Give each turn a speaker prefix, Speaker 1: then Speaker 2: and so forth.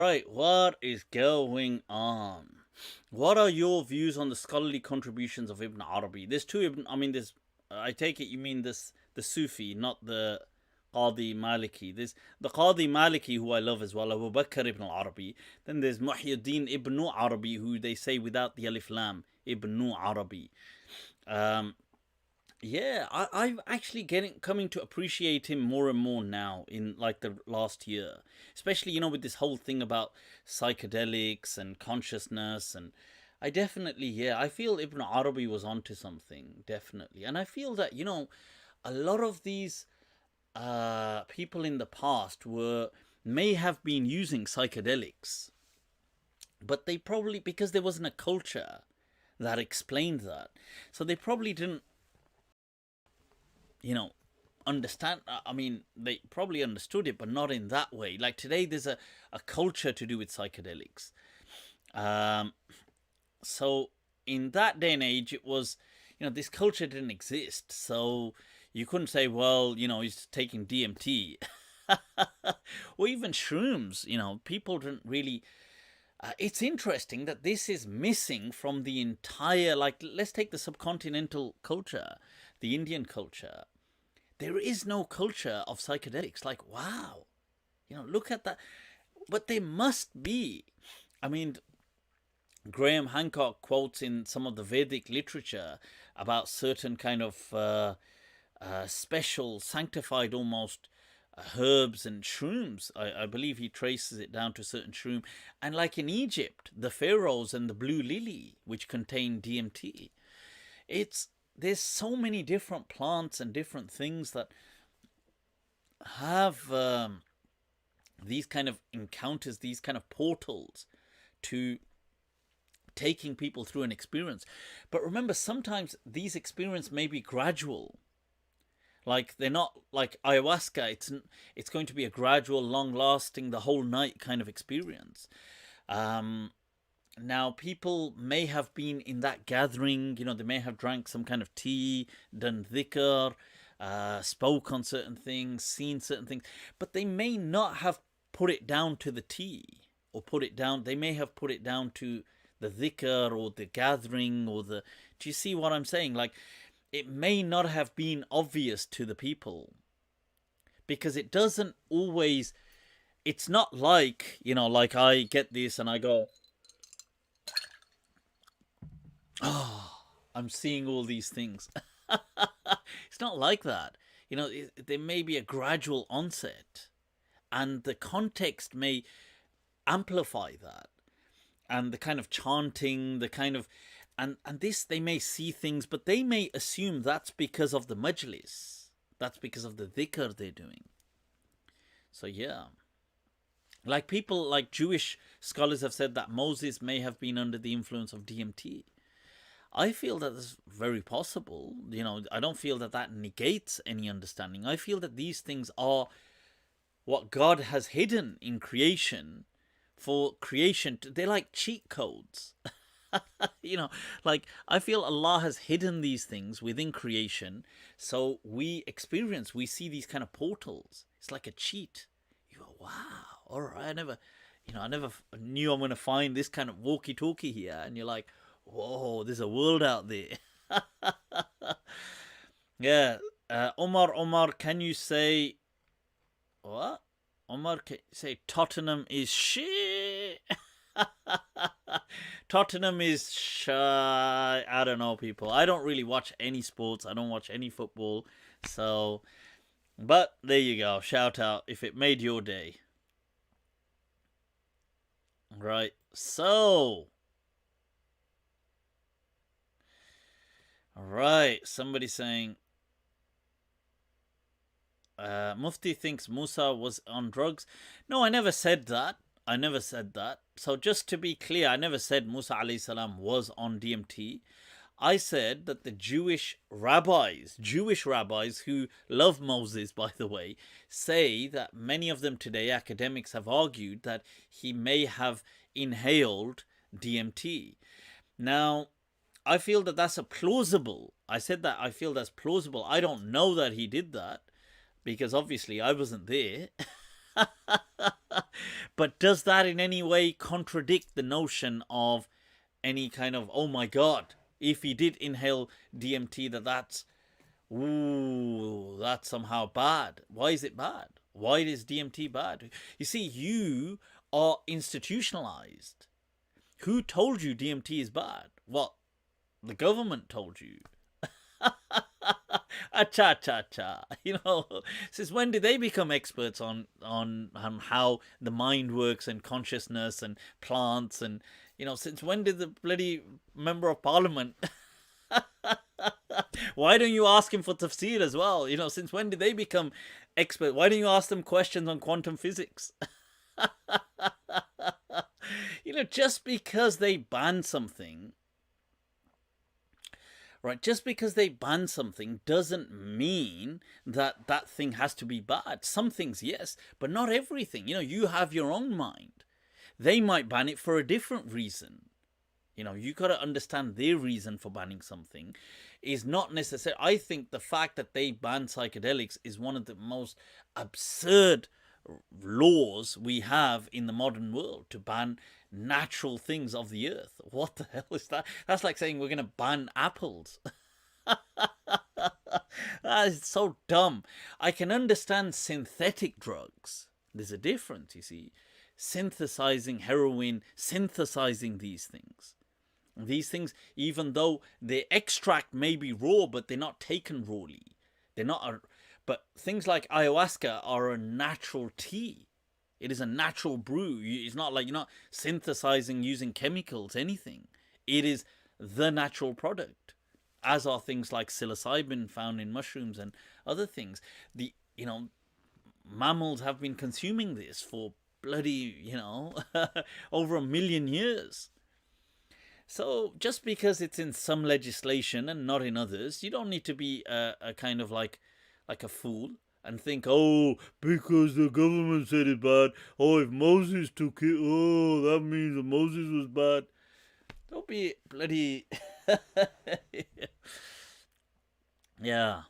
Speaker 1: Right, what is going on? What are your views on the scholarly contributions of Ibn Arabi? There's two Ibn. I mean, there's. I take it you mean this the Sufi, not the Qadi Maliki. There's the Qadi Maliki, who I love as well, Abu Bakr ibn Arabi. Then there's Muhyiddin ibn Arabi, who they say without the alif lam, Ibn Arabi. Um, yeah, I've actually getting coming to appreciate him more and more now in like the last year, especially with this whole thing about psychedelics and consciousness, and I definitely, yeah, I feel Ibn Arabi was onto something, definitely, and I feel that a lot of these people in the past were may have been using psychedelics, but they probably, because there wasn't a culture that explained that, so they probably didn't you know understand. I mean, they probably understood it, but not in that way. Like today there's a culture to do with psychedelics. um so in that day and age, it was, this culture didn't exist, so you couldn't say, well, he's taking DMT or even shrooms. People didn't really. It's interesting that this is missing from the entire, like, let's take the subcontinental culture, the Indian culture. There is no culture of psychedelics. Like, wow, look at that. But there must be. I mean, Graham Hancock quotes in some of the Vedic literature about certain kind of special, sanctified almost herbs and shrooms. I believe he traces it down to a certain shroom. And like in Egypt, the pharaohs and the blue lily, which contain DMT. It's There's so many different plants and different things that have these kind of encounters, these kind of portals to taking people through an experience. But remember, sometimes these experiences may be gradual. Like, they're not like ayahuasca. It's going to be a gradual, long lasting, the whole night kind of experience. um Now, people may have been in that gathering, they may have drank some kind of tea, done dhikr, spoke on certain things, seen certain things, but they may not have put it down to the tea, or put it down, they may have put it down to the dhikr or the gathering or the. Do you see what I'm saying? Like, it may not have been obvious to the people, because it doesn't always. It's not like, like I get this and I go, oh, I'm seeing all these things. It's not like that. There may be a gradual onset, and the context may amplify that, and the kind of chanting, the kind of. And this, they may see things, but they may assume that's because of the majlis. That's because of the dhikr they're doing. So, yeah. Like, people, like Jewish scholars have said that Moses may have been under the influence of DMT. I feel that is very possible. I don't feel that that negates any understanding. I feel that these things are what God has hidden in creation for creation. They're like cheat codes. Like, I feel Allah has hidden these things within creation, so we see these kind of portals. It's like a cheat. You go, wow, all right. I never knew I'm going to find this kind of walkie-talkie here, and you're like, whoa, there's a world out there. Yeah. Omar, can you say what? Omar, can you say Tottenham is shit? Tottenham is shy. I don't know, people. I don't really watch any sports. I don't watch any football. So, but there you go. Shout out if it made your day. Right. So, all right. Somebody saying Mufti thinks Musa was on drugs. No, I never said that. I never said that. So, just to be clear, I never said Musa alayhi salam was on DMT. I said that the Jewish rabbis who love Moses, by the way, say that many of them today, academics, have argued that he may have inhaled DMT. Now, I feel that that's a plausible. I said that I feel that's plausible. I don't know that he did that, because obviously I wasn't there. But does that in any way contradict the notion of any kind of, oh my god, if he did inhale DMT, that's, ooh, that's somehow bad? Why is it bad? Why is DMT bad? You see, you are institutionalized. Who told you DMT is bad? Well, the government told you. Cha cha cha. Since when did they become experts on how the mind works and consciousness and plants and since when did the bloody member of parliament why don't you ask him for tafsir as well? Since when did they become expert? Why don't you ask them questions on quantum physics? Just because they ban something, right? Just because they ban something doesn't mean that that thing has to be bad. Some things, yes, but not everything. You have your own mind. They might ban it for a different reason. You got to understand their reason for banning something is not necessary. I think the fact that they ban psychedelics is one of the most absurd laws we have in the modern world, to ban natural things of the earth. What the hell is that? That's like saying we're going to ban apples. That is so dumb. I can understand synthetic drugs. There's a difference, you see. Synthesizing heroin, synthesizing these things. These things, even though the extract may be raw, but they're not taken rawly. They're not. But things like ayahuasca are a natural tea. It is a natural brew. It's not like you're not synthesizing using chemicals, anything. It is the natural product, as are things like psilocybin found in mushrooms and other things. Mammals have been consuming this for bloody, over 1 million years. So just because it's in some legislation and not in others, you don't need to be a kind of like a fool and think, oh, because the government said it bad. Oh, if Moses took it, oh, that means that Moses was bad. Don't be bloody... Yeah.